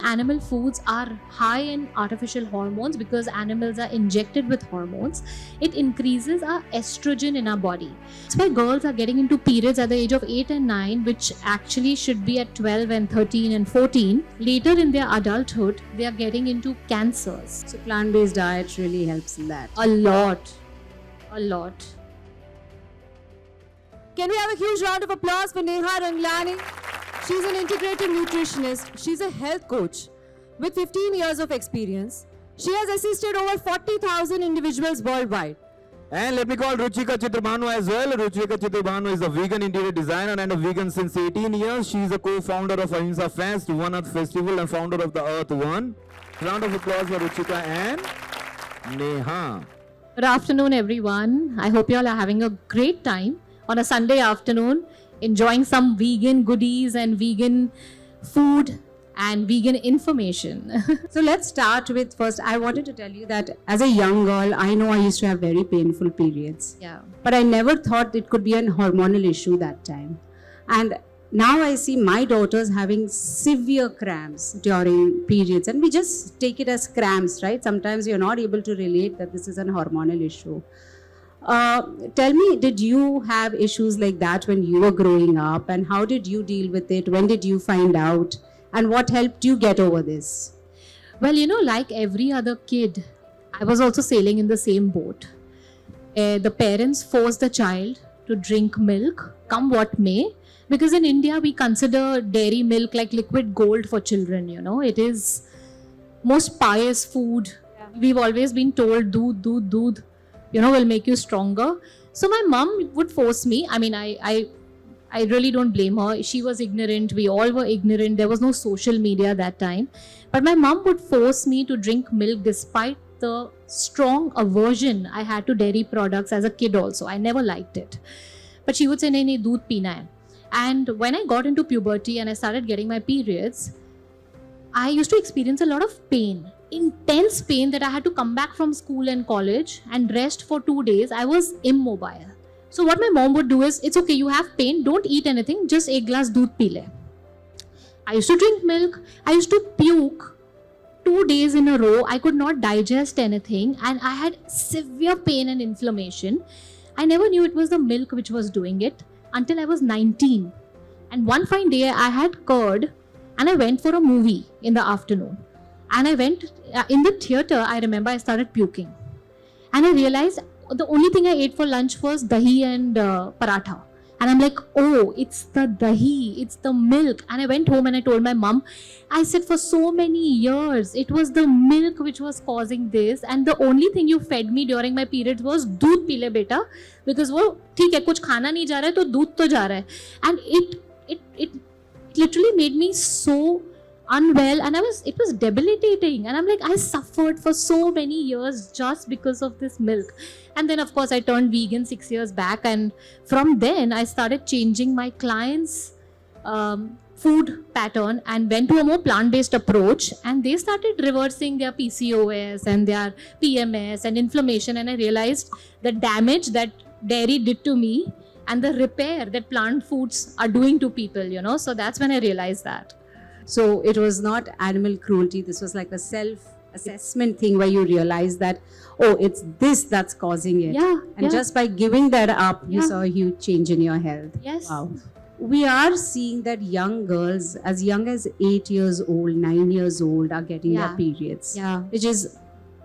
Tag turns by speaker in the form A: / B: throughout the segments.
A: Animal foods are high in artificial hormones because animals are injected with hormones. It increases our estrogen in our body. That's why girls are getting into periods at the age of 8 and 9, which actually should be at 12 and 13 and 14. Later in their adulthood, they are getting into cancers.
B: So plant-based diet really helps in that.
A: A lot. A lot.
B: Can we have a huge round of applause for Neha Ranglani? She's an integrative nutritionist. She's a health coach with 15 years of experience. She has assisted over 40,000 individuals worldwide.
C: And let me call Ruchika Chitrabhanu as well. Ruchika Chitrabhanu is a vegan interior designer and a vegan since 18 years. She is a co-founder of Ahimsa Fest, One Earth Festival and founder of the Earth One. Round of applause for Ruchika and Neha.
A: Good afternoon, everyone. I hope you all are having a great time on a Sunday afternoon, enjoying some vegan goodies and vegan food and vegan information.
B: So let's start with first, I wanted to tell you that as a young girl, I know I used to have very painful periods.
A: Yeah.
B: But I never thought it could be a hormonal issue that time. And now I see my daughters having severe cramps during periods, and we just take it as cramps, right? Sometimes you're not able to relate that this is a hormonal issue. Tell me, did you have issues like that when you were growing up, and how did you deal with it? When did you find out, and what helped you get over this?
A: Well, like every other kid, I was also sailing in the same boat. The parents force the child to drink milk, come what may, because in India we consider dairy milk like liquid gold for children. It is most pious food. Yeah. We've always been told doodh will make you stronger. So my mom would force me. I mean, I really don't blame her. She was ignorant. We all were ignorant. There was no social media that time. But my mom would force me to drink milk despite the strong aversion I had to dairy products as a kid also. I never liked it. But she would say, nahi, doodh peena hai. And when I got into puberty and I started getting my periods, I used to experience a lot of pain. Intense pain that I had to come back from school and college and rest for 2 days. I was immobile. So what my mom would do is, it's okay, you have pain, don't eat anything, just a glass doodh pee le. I used to drink milk, I used to puke 2 days in a row. I could not digest anything and I had severe pain and inflammation. I never knew it was the milk which was doing it until I was 19. And one fine day I had curd and I went for a movie in the afternoon. And I went in the theater, I remember I started puking. And I realized the only thing I ate for lunch was dahi and paratha. And I'm like, oh, it's the dahi, it's the milk. And I went home and I told my mom, I said for so many years, it was the milk which was causing this. And the only thing you fed me during my periods was doodh pee le beta. Because wo, theek hai, kuch khana nahi ja raha hai, to doodh to ja raha hai. And it literally made me so unwell, and it was debilitating, and I'm like, I suffered for so many years just because of this milk. And then of course I turned vegan 6 years back, and from then I started changing my clients' food pattern and went to a more plant-based approach, and they started reversing their PCOS and their PMS and inflammation, and I realized the damage that dairy did to me and the repair that plant foods are doing to people, so that's when I realized that.
B: So it was not animal cruelty. This was like a self-assessment thing where you realize that, oh, it's this that's causing it.
A: Yeah.
B: And just by giving that up, you
A: Yeah.
B: saw a huge change in your health.
A: Yes.
B: Wow. We are seeing that young girls as young as 8 years old, 9 years old are getting
A: Yeah.
B: their periods.
A: Yeah.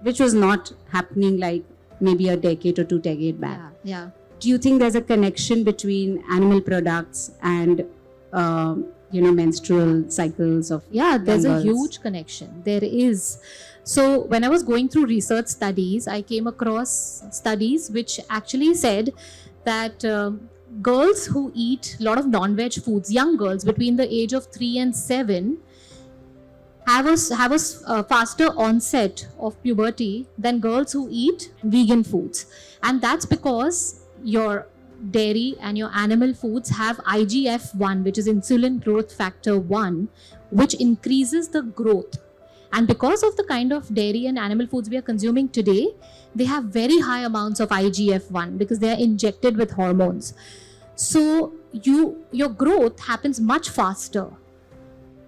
B: Which was not happening like maybe a decade or 2 decades back.
A: Yeah.
B: Do you think there's a connection between animal products and menstrual cycles of
A: There's
B: young
A: a
B: girls?
A: huge connection. There is. So when I was going through research studies, I came across studies which actually said that girls who eat a lot of non-veg foods, young girls between the age of 3 and 7, have a faster onset of puberty than girls who eat vegan foods. And that's because your dairy and your animal foods have IGF-1, which is insulin growth factor 1, which increases the growth. And because of the kind of dairy and animal foods we are consuming today, they have very high amounts of IGF-1 because they are injected with hormones. So your growth happens much faster.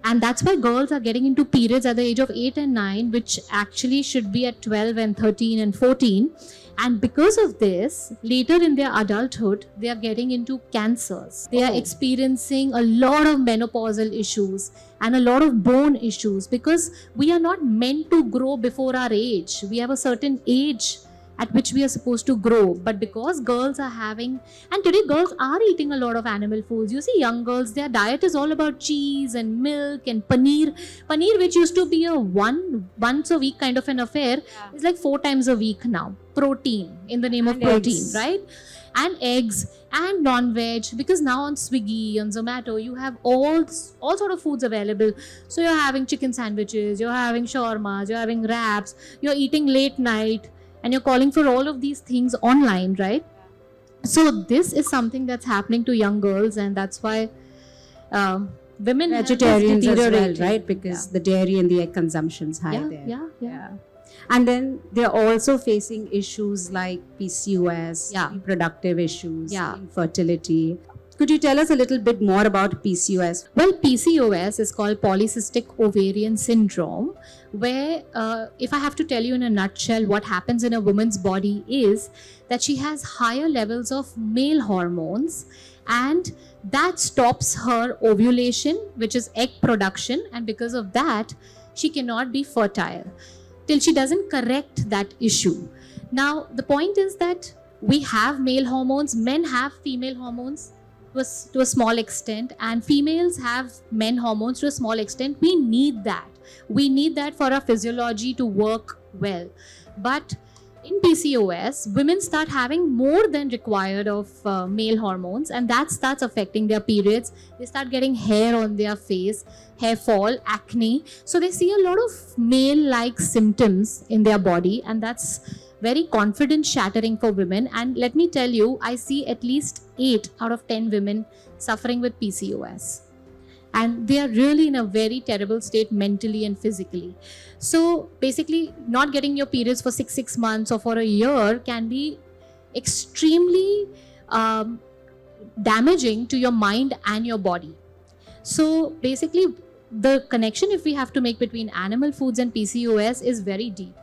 A: And that's why girls are getting into periods at the age of 8 and 9, which actually should be at 12 and 13 and 14. And because of this, later in their adulthood, they are getting into cancers. They are experiencing a lot of menopausal issues and a lot of bone issues, because we are not meant to grow before our age. We have a certain age at which we are supposed to grow. But because girls are having, and today girls are eating a lot of animal foods. You see young girls, their diet is all about cheese and milk and paneer. Paneer, which used to be a once a week kind of an affair, is like 4 times a week now. Protein, in the name of protein,
B: eggs.
A: right? And eggs and non-veg, because now on Swiggy, on Zomato, you have all sort of foods available. So you're having chicken sandwiches, you're having shawarmas, you're having wraps, you're eating late night, and you're calling for all of these things online, right? So this is something that's happening to young girls, and that's why women
B: Vegetarians
A: have
B: as
A: this
B: well,
A: deteriorating.
B: right? Because the dairy and the egg consumption is high
A: Yeah,
B: there.
A: yeah.
B: And then they're also facing issues like PCOS,
A: Yeah.
B: reproductive issues,
A: Yeah.
B: infertility. Could you tell us a little bit more about PCOS?
A: Well, PCOS is called polycystic ovarian syndrome, where if I have to tell you in a nutshell, what happens in a woman's body is that she has higher levels of male hormones, and that stops her ovulation, which is egg production, and because of that, she cannot be fertile till she doesn't correct that issue. Now, the point is that we have male hormones, men have female hormones to a small extent, and females have men hormones to a small extent. We need that. We need that for our physiology to work well. But in PCOS, women start having more than required of male hormones, and that starts affecting their periods. They start getting hair on their face, hair fall, acne. So they see a lot of male-like symptoms in their body, and that's very confidence shattering for women. And let me tell you, I see at least 8 out of 10 women suffering with PCOS. And they are really in a very terrible state mentally and physically. So basically, not getting your periods for 6 months or for a year can be extremely damaging to your mind and your body. So basically, the connection, if we have to make between animal foods and PCOS, is very deep.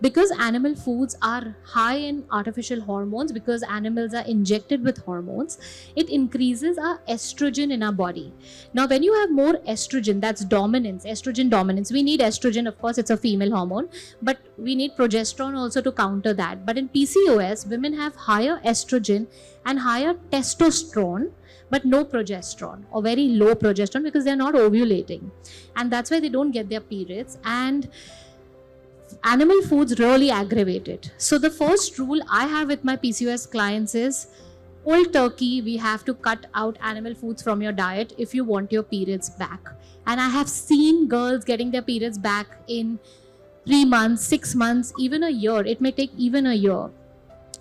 A: Because animal foods are high in artificial hormones, because animals are injected with hormones, it increases our estrogen in our body. Now, when you have more estrogen, that's dominance, estrogen dominance. We need estrogen, of course, it's a female hormone, but we need progesterone also to counter that. But in PCOS, women have higher estrogen and higher testosterone, but no progesterone, or very low progesterone, because they're not ovulating. And that's why they don't get their periods. And animal foods really aggravate it. So the first rule I have with my PCOS clients is, cold turkey, we have to cut out animal foods from your diet if you want your periods back. And I have seen girls getting their periods back in 3 months, 6 months, even a year. It may take even a year,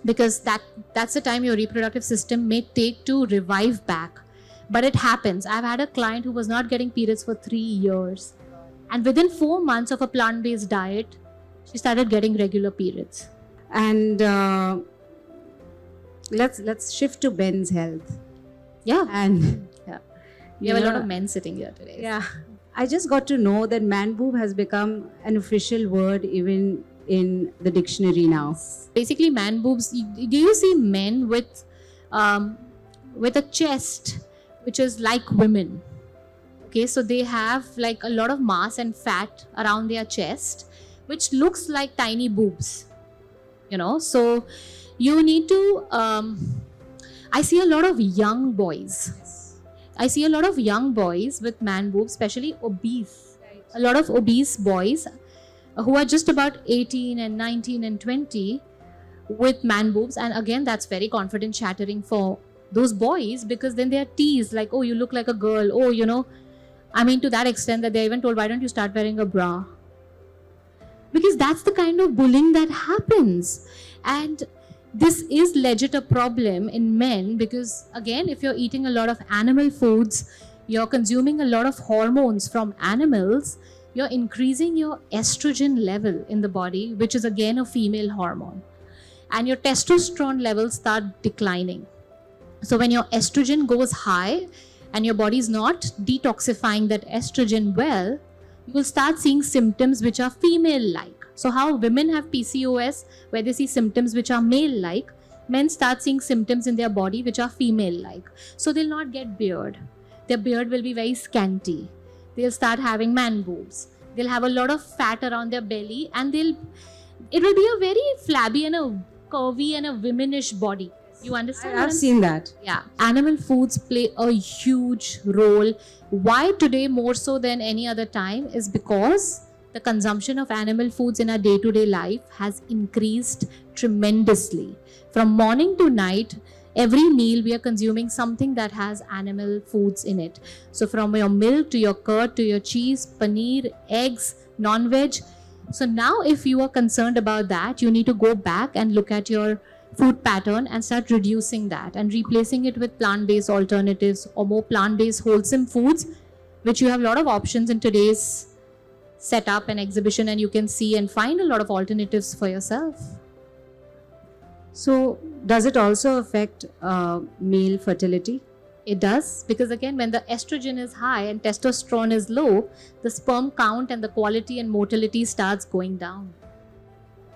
A: because that's the time your reproductive system may take to revive back. But it happens. I've had a client who was not getting periods for 3 years, and within 4 months of a plant-based diet, she started getting regular periods.
B: And let's shift to men's health.
A: Yeah.
B: And
A: We have a lot of men sitting here today.
B: Yeah, I just got to know that man boob has become an official word even in the dictionary now.
A: Basically, man boobs. Do you see men with a chest which is like women? Okay, so they have like a lot of mass and fat around their chest, which looks like tiny boobs. So you need to. I see a lot of young boys. I see a lot of young boys with man boobs, especially obese. Right. A lot of obese boys who are just about 18 and 19 and 20 with man boobs. And again, that's very confidence shattering for those boys, because then they are teased like, oh, you look like a girl. Oh, to that extent that they're even told, why don't you start wearing a bra? Because that's the kind of bullying that happens. And this is legit a problem in men, because again, if you're eating a lot of animal foods, you're consuming a lot of hormones from animals, you're increasing your estrogen level in the body, which is again a female hormone. And your testosterone levels start declining. So when your estrogen goes high, and your body is not detoxifying that estrogen well, you will start seeing symptoms which are female-like. So how women have PCOS, where they see symptoms which are male-like, men start seeing symptoms in their body which are female-like. So they'll not get beard. Their beard will be very scanty. They'll start having man boobs. They'll have a lot of fat around their belly, and it will be a very flabby and a curvy and a womanish body. You understand?
B: I've seen that.
A: Yeah. Animal foods play a huge role. Why today more so than any other time is because the consumption of animal foods in our day-to-day life has increased tremendously. From morning to night, every meal we are consuming something that has animal foods in it. So from your milk to your curd to your cheese, paneer, eggs, non-veg. So now if you are concerned about that, you need to go back and look at your food pattern and start reducing that and replacing it with plant-based alternatives or more plant-based wholesome foods, which you have a lot of options in today's setup and exhibition, and you can see and find a lot of alternatives for yourself.
B: So does it also affect male fertility?
A: It does, because again, when the estrogen is high and testosterone is low, the sperm count and the quality and motility starts going down.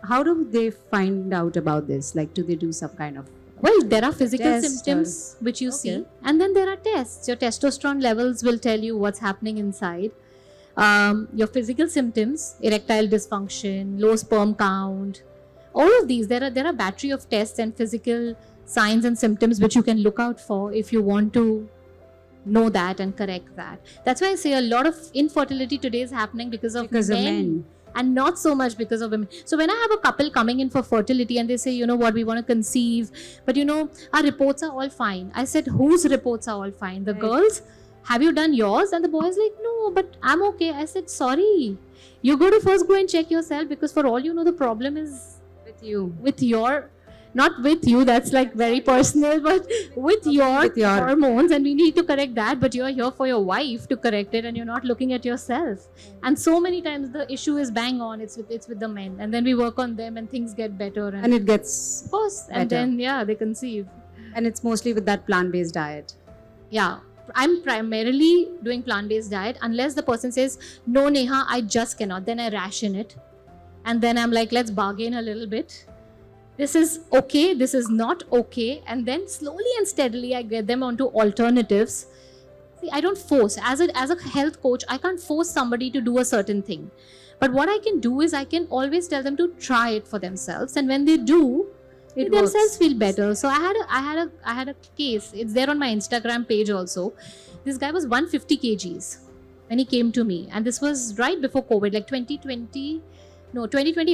B: How do they find out about this? Like, do they do some kind of...
A: Well, there are physical
B: Test
A: symptoms which you see, and then there are tests. Your testosterone levels will tell you what's happening inside. Your physical symptoms, erectile dysfunction, low sperm count, all of these, there are a battery of tests and physical signs and symptoms which you can look out for if you want to know that and correct that. That's why I say a lot of infertility today is happening because of men. And not so much because of women. So when I have a couple coming in for fertility and they say, you know what, we want to conceive, but you know, our reports are all fine. I said, whose reports are all fine? The girls? Have you done yours? And the boys like, no, but I'm okay. I said, sorry. You got to first go and check yourself, because for all you know, the problem is
B: with you.
A: With your... Not with you, that's like very personal, but with your hormones, and we need to correct that, but you're here for your wife to correct it and you're not looking at yourself. And so many times the issue is bang on, it's with the men, and then we work on them and things get better.
B: And it gets
A: of course, and then they conceive.
B: And it's mostly with that plant-based diet.
A: Yeah. I'm primarily doing plant-based diet unless the person says, no Neha, I just cannot. Then I ration it. And then I'm like, let's bargain a little bit. This is okay, this is not okay, and then slowly and steadily I get them onto alternatives. See, I don't force. As a health coach, I can't force somebody to do a certain thing. But what I can do is I can always tell them to try it for themselves, and when they do, they themselves feel better. So I had a case. It's there on my Instagram page also. This guy was 150 kgs when he came to me, and this was right before COVID, like 2020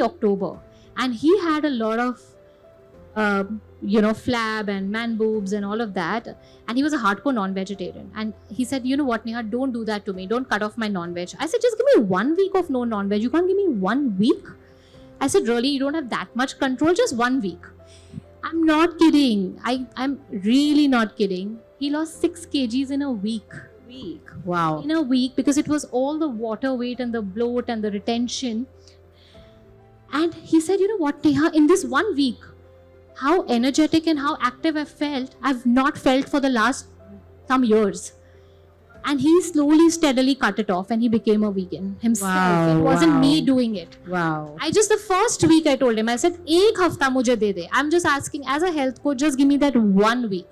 A: October. And he had a lot of, flab and man boobs and all of that. And he was a hardcore non-vegetarian. And he said, you know what, Neha, don't do that to me. Don't cut off my non-veg. I said, just give me 1 week of no non-veg. You can't give me 1 week? I said, really, you don't have that much control? Just 1 week. I'm not kidding. I'm really not kidding. He lost 6 kgs in a week.
B: Wow.
A: In a week, because it was all the water weight and the bloat and the retention. And he said, you know what, Neha, in this 1 week, how energetic and how active I've not felt for the last some years. And he slowly, steadily cut it off and he became a vegan himself.
B: Wow,
A: it wasn't me doing it.
B: Wow.
A: The first week I told him, I said, ek hafta mujhe de de. I'm just asking, as a health coach, just give me that 1 week.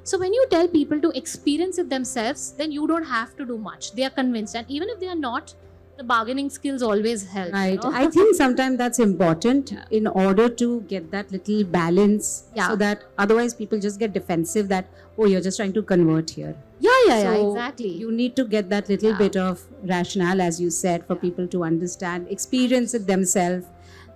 A: So when you tell people to experience it themselves, then you don't have to do much. They are convinced. And even if they are not, the bargaining skills always help.
B: Right.
A: You know?
B: I think sometimes that's important in order to get that little balance.
A: Yeah.
B: So that otherwise people just get defensive that, oh, you're just trying to convert here.
A: Yeah,
B: So
A: exactly.
B: You need to get that little bit of rationale, as you said, for people to understand, experience it themselves.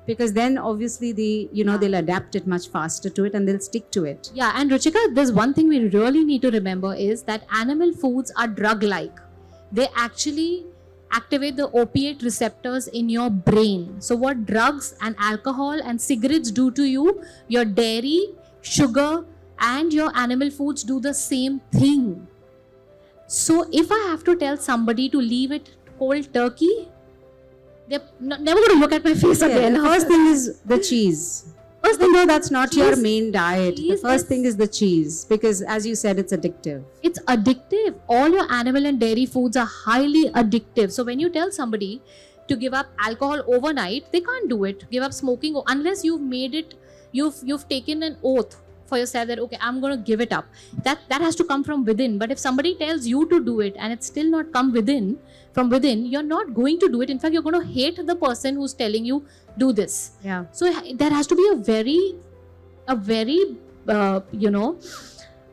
B: Because then obviously they'll adapt it much faster to it and they'll stick to it.
A: Yeah, and Ruchika, there's one thing we really need to remember is that animal foods are drug-like. They actually activate the opiate receptors in your brain. So what drugs and alcohol and cigarettes do to you, your dairy, sugar, and your animal foods do the same thing. So if I have to tell somebody to leave it cold turkey, they're never going to look at my face again.
B: The first thing is the cheese. Even though that's not your
A: cheese-
B: main diet, the
A: cheese
B: first
A: is-
B: thing is the cheese, because as you said, it's addictive.
A: It's addictive. All your animal and dairy foods are highly addictive. So when you tell somebody to give up alcohol overnight, they can't do it. Give up smoking unless you've made it, you've taken an oath for yourself that okay, I'm going to give it up. That has to come from within. But if somebody tells you to do it and it's still not come from within, you're not going to do it. In fact, you're going to hate the person who's telling you do this.
B: Yeah.
A: So there has to be a very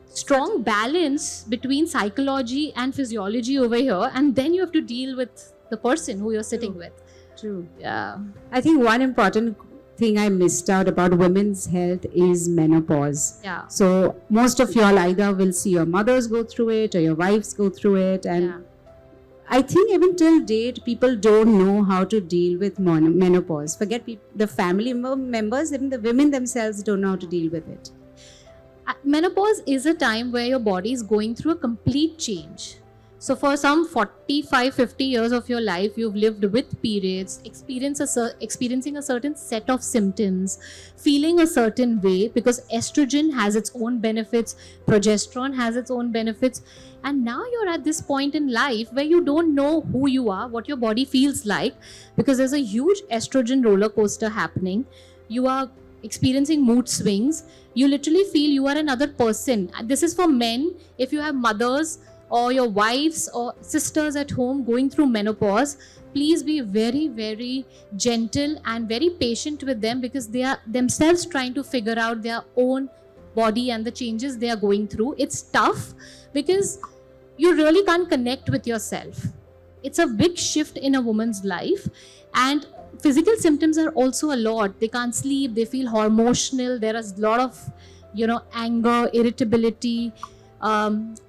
A: strong balance between psychology and physiology over here, and then you have to deal with the person who you're sitting with.
B: True.
A: Yeah.
B: I think one important thing I missed out about women's health is menopause.
A: Yeah.
B: So most of y'all either will see your mothers go through it or your wives go through it, and
A: Yeah.
B: I think even till date, people don't know how to deal with menopause. Forget the family members, even the women themselves don't know how to deal with it.
A: Menopause is a time where your body is going through a complete change. So for some 45-50 years of your life, you've lived with periods, experiencing a certain set of symptoms, feeling a certain way, because estrogen has its own benefits, progesterone has its own benefits, and now you're at this point in life where you don't know who you are, what your body feels like, because there's a huge estrogen roller coaster happening. You are experiencing mood swings. You literally feel you are another person. This is for men. If you have mothers or your wives or sisters at home going through menopause, please be very, very gentle and very patient with them, because they are themselves trying to figure out their own body and the changes they are going through. It's tough because you really can't connect with yourself. It's a big shift in a woman's life, and physical symptoms are also a lot. They can't sleep, they feel hormonal, there is a lot of anger, irritability,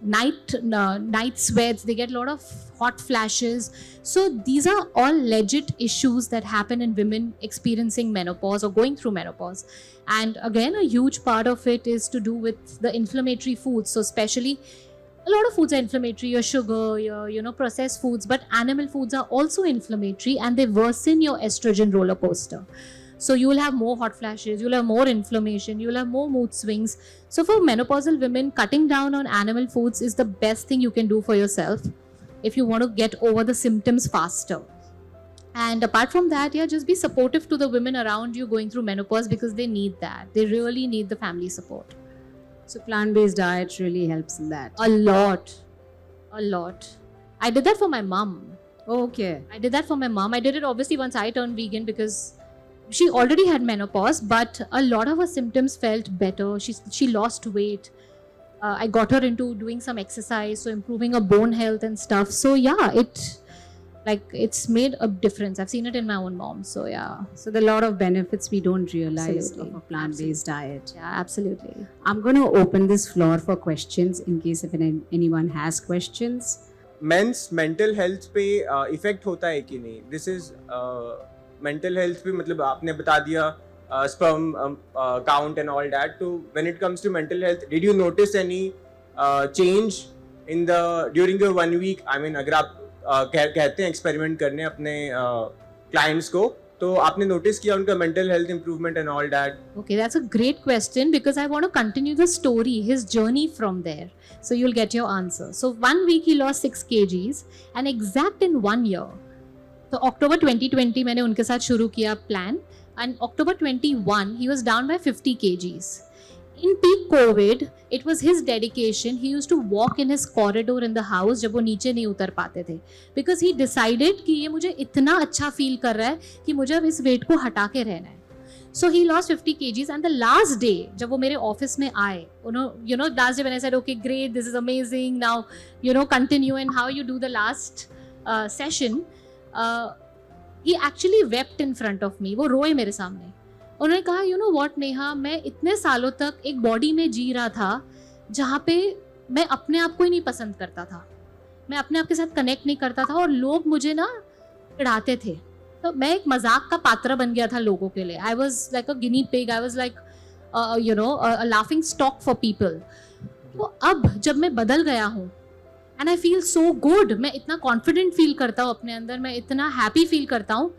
A: night sweats, they get a lot of hot flashes. So these are all legit issues that happen in women experiencing menopause or going through menopause. And again, a huge part of it is to do with the inflammatory foods. So especially a lot of foods are inflammatory, your sugar, your processed foods, but animal foods are also inflammatory, and they worsen your estrogen roller coaster. So you will have more hot flashes, you'll have more inflammation, you'll have more mood swings. So for menopausal women, cutting down on animal foods is the best thing you can do for yourself if you want to get over the symptoms faster. And apart from that, just be supportive to the women around you going through menopause, because they need that. They really need the family support.
B: So plant-based diet really helps in that.
A: A lot. I did that for my mom.
B: Okay.
A: I did it obviously once I turned vegan, because she already had menopause, but a lot of her symptoms felt better. She lost weight. I got her into doing some exercise, so improving her bone health and stuff. So it's made a difference. I've seen it in my own mom. So
B: So there are a lot of benefits we don't realize
A: Absolutely.
B: of a plant-based diet.
A: yeah, absolutely.
B: I'm going to open this floor for questions in case if anyone has questions.
D: Men's mental health पे effect होता है कि नहीं? This is mental health पे, मतलब आपने बता दिया sperm count and all that. तो when it comes to mental health, did you notice any change in the during your 1 वीक? आई मीन, अगर आप कहते हैं एक्सपेरिमेंट करने अपने क्लाइंट्स को, तो आपने नोटिस किया उनका mental health improvement and all that?
A: Okay, that's a great question, because I want to continue the story, his journey from there. So you'll get your answer. So 1 week he lost 6 kgs, and exact in 1 year. So October 2020 मैंने उनके साथ शुरू किया plan, and October 21 he was down by 50 kgs. In peak COVID, it was his dedication. He used to walk in his corridor in the house जब वो नीचे नहीं उतर पाते थे, because he decided कि ये मुझे इतना अच्छा feel कर रहा है कि मुझे अब इस weight को हटा के रहना है. So he lost 50 kgs, and the last day जब वो मेरे ऑफिस में आए, last day when I said, okay, great, this is amazing, now continue, and how you do the last session, he actually wept in front of me. वो रोए मेरे सामने. उन्होंने कहा, you know what नेहा, मैं इतने सालों तक एक बॉडी में जी रहा था जहाँ पे मैं अपने आप को ही नहीं पसंद करता था, मैं अपने आप के साथ कनेक्ट नहीं करता था, और लोग मुझे ना चिढ़ाते थे. तो मैं एक मजाक का पात्र बन गया था लोगों के लिए. I was like a guinea pig, I was like laughing stock for people. तो अब जब मैं बदल गया हूँ, and I feel so good, मैं इतना कॉन्फिडेंट फील करता हूँ अपने अंदर, मैं इतना हैप्पी फील करता हूँ.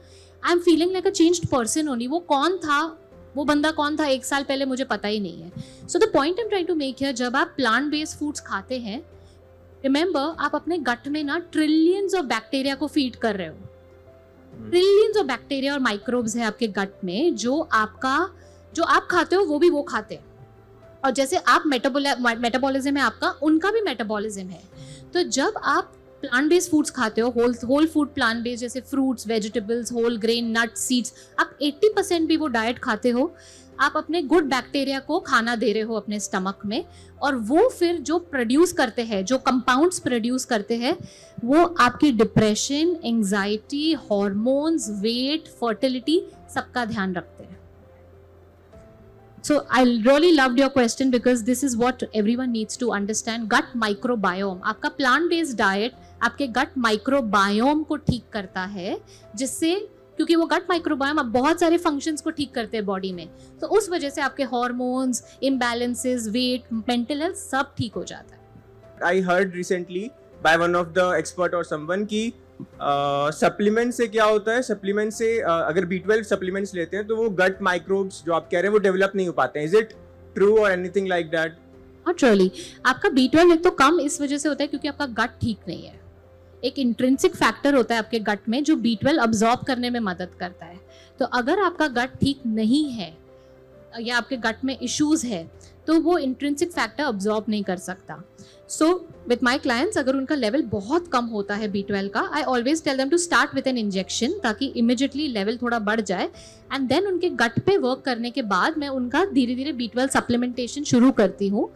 A: I am feeling like a changed person only. वो कौन था वो बंदा कौन था 1 साल पहले मुझे पता ही नहीं है. So the point I am trying to make here, जब आप प्लांट बेस्ड फूड्स खाते हैं, रिमेंबर आप अपने गट में ना ट्रिलियंस ऑफ बैक्टीरिया को फीड कर रहे हो. ट्रिलियंस ऑफ बैक्टीरिया और माइक्रोब्स है आपके गट में, जो आप खाते हो वो खाते हैं. और जैसे आप मेटाबॉलिज्म है आपका, उनका भी मेटाबॉलिज्म है. तो जब आप प्लांट बेस्ड फूड्स खाते हो, होल फूड प्लांट बेस्ड, जैसे fruits, vegetables, whole grain, nuts, seeds, आप 80% भी वो डाइट खाते हो, आप अपने गुड बैक्टीरिया को खाना दे रहे हो अपने स्टमक में, और वो फिर जो प्रोड्यूस करते हैं, जो कंपाउंड्स प्रोड्यूस करते हैं, वो आपकी depression, anxiety, hormones, weight, fertility, सबका ध्यान रखते हैं. So I really loved your question because this is what everyone needs to understand. Gut microbiome, आपका plant based diet आपके gut microbiome को ठीक करता है, जिससे, क्योंकि वो गट माइक्रोबायोम अब बहुत सारे फंक्शंस को ठीक करते हैं बॉडी में, तो उस वजह से आपके hormones, imbalances, weight, mental health सब ठीक हो जाता है.
D: I heard recently by one of the expert or someone कि सप्लीमेंट से क्या होता है, सप्लीमेंट से अगर B12 सप्लीमेंट्स लेते हैं तो वो गट माइक्रोब्स जो आप कह रहे हैं वो डेवलप नहीं हो पाते हैं. इज इट ट्रू और anything like that?
A: Not really. आपका B12 एक तो कम इस वजह से होता है क्योंकि आपका गट ठीक नहीं है. एक इंट्रिंसिक फैक्टर होता है आपके गट में जो B12 अब्सॉर्ब करने में मदद करता है. तो अगर आपका गट ठीक नहीं है या आपके गट में इश्यूज है, तो वो इंट्रिंसिक फैक्टर अब्सॉर्ब नहीं कर सकता. सो विथ माई क्लाइंट्स, अगर उनका लेवल बहुत कम होता है B12 का, I always tell them to start with an injection, ताकि इमिजिएटली लेवल थोड़ा बढ़ जाए, एंड देन उनके गट पे वर्क करने के बाद मैं उनका धीरे धीरे B12 सप्लीमेंटेशन शुरू करती हूँ,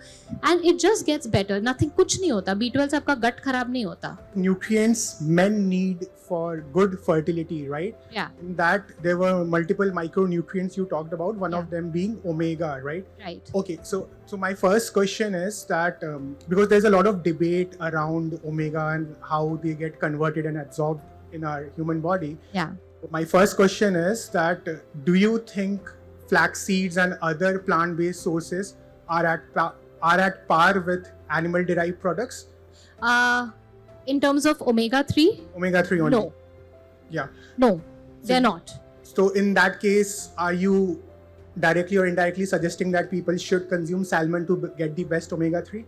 A: and it just gets better. Nothing, कुछ नहीं होता, B12 से आपका गट खराब नहीं होता.
E: Nutrients men need for good fertility, right?
A: Yeah.
E: In that there were multiple micronutrients you talked about, one of them being omega, right?
A: Right.
E: Okay, so my first question is that because there's a lot of debate around omega and how they get converted and absorbed in our human body.
A: Yeah.
E: My first question is that do you think flax seeds and other plant-based sources are at par with animal-derived products?
A: In terms of omega-3?
E: Omega-3 only?
A: No.
E: Yeah.
A: No, they're not.
E: So in that case, are you directly or indirectly suggesting that people should consume salmon to get the best omega-3?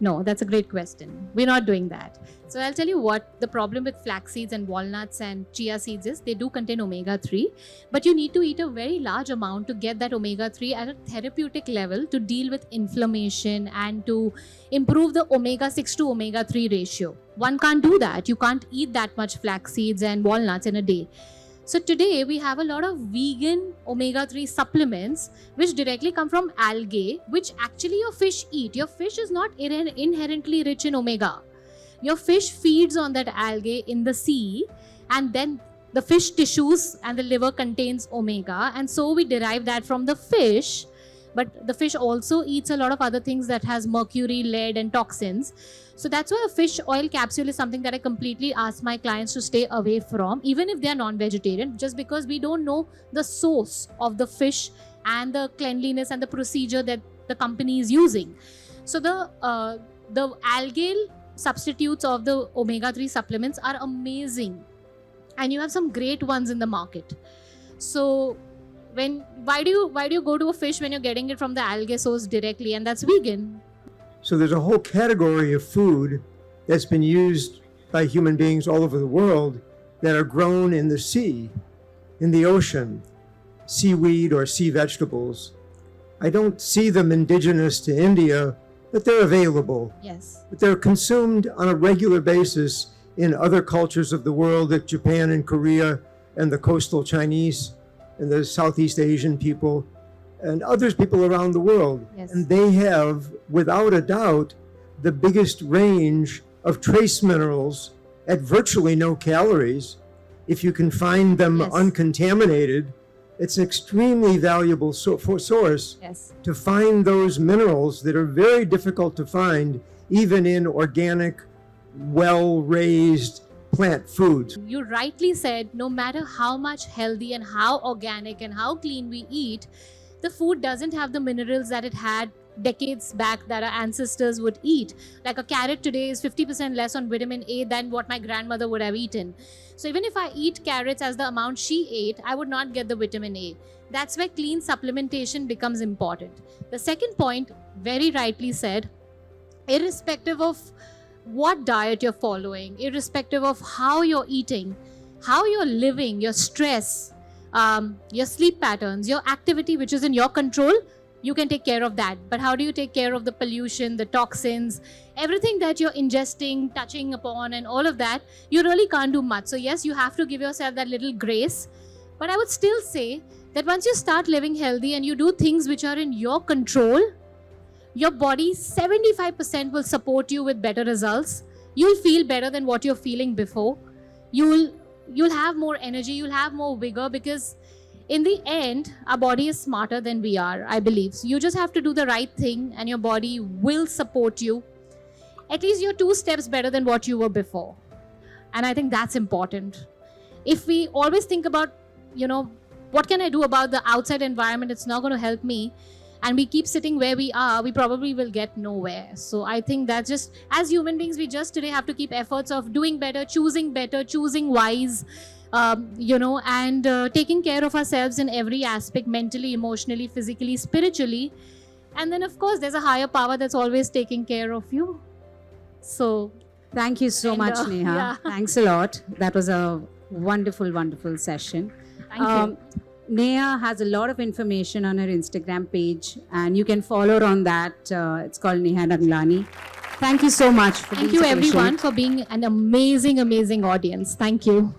A: No, that's a great question. We're not doing that. So I'll tell you what the problem with flax seeds and walnuts and chia seeds is. They do contain omega-3, but you need to eat a very large amount to get that omega-3 at a therapeutic level to deal with inflammation and to improve the omega-6 to omega-3 ratio. One can't do that. You can't eat that much flax seeds and walnuts in a day. So today we have a lot of vegan omega-3 supplements which directly come from algae, which actually your fish eat. Your fish is not inherently rich in omega. Your fish feeds on that algae in the sea, and then the fish tissues and the liver contains omega, and so we derive that from the fish. But the fish also eats a lot of other things that has mercury, lead and toxins. So that's why a fish oil capsule is something that I completely ask my clients to stay away from, even if they are non-vegetarian, just because we don't know the source of the fish and the cleanliness and the procedure that the company is using. So the algal substitutes of the omega-3 supplements are amazing, and you have some great ones in the market. So why do you go to a fish when you're getting it from the algae source directly, and that's vegan?
F: So there's a whole category of food that's been used by human beings all over the world that are grown in the sea, in the ocean, seaweed or sea vegetables. I don't see them indigenous to India, but they're available.
A: Yes.
F: But they're consumed on a regular basis in other cultures of the world, like Japan and Korea and the coastal Chinese and the Southeast Asian people and other people around the world.
A: Yes.
F: And they have, without a doubt, the biggest range of trace minerals at virtually no calories. If you can find them
A: Yes.
F: uncontaminated, it's an extremely valuable source
A: Yes.
F: to find those minerals that are very difficult to find even in organic, well-raised plant foods.
A: You rightly said, no matter how much healthy and how organic and how clean we eat, the food doesn't have the minerals that it had decades back that our ancestors would eat. Like a carrot today is 50% less on vitamin A than what my grandmother would have eaten. So even if I eat carrots as the amount she ate, I would not get the vitamin A. That's where clean supplementation becomes important. The second point, very rightly said, irrespective of what diet you're following, irrespective of how you're eating, how you're living, your stress, your sleep patterns, your activity which is in your control, you can take care of that. But how do you take care of the pollution, the toxins, everything that you're ingesting, touching upon, and all of that? You really can't do much. So yes, you have to give yourself that little grace. But I would still say that once you start living healthy and you do things which are in your control, your body 75% will support you with better results. You'll feel better than what you're feeling before. You'll have more energy, you'll have more vigor, because in the end, our body is smarter than we are, I believe. So you just have to do the right thing and your body will support you. At least you're 2 steps better than what you were before. And I think that's important. If we always think about, what can I do about the outside environment? It's not going to help me. And we keep sitting where we are, we probably will get nowhere. So I think that just as human beings, we just today have to keep efforts of doing better, choosing wise, and taking care of ourselves in every aspect, mentally, emotionally, physically, spiritually. And then of course, there's a higher power that's always taking care of you. So
B: thank you so much, Neha.
A: Yeah.
B: Thanks a lot. That was a wonderful, wonderful session.
A: Thank you.
B: Neha has a lot of information on her Instagram page, and you can follow her on that. It's called Neha Ranglani. Thank you so much for
A: Thank
B: being
A: you
B: so patient.
A: everyone for being an amazing, amazing audience. Thank you.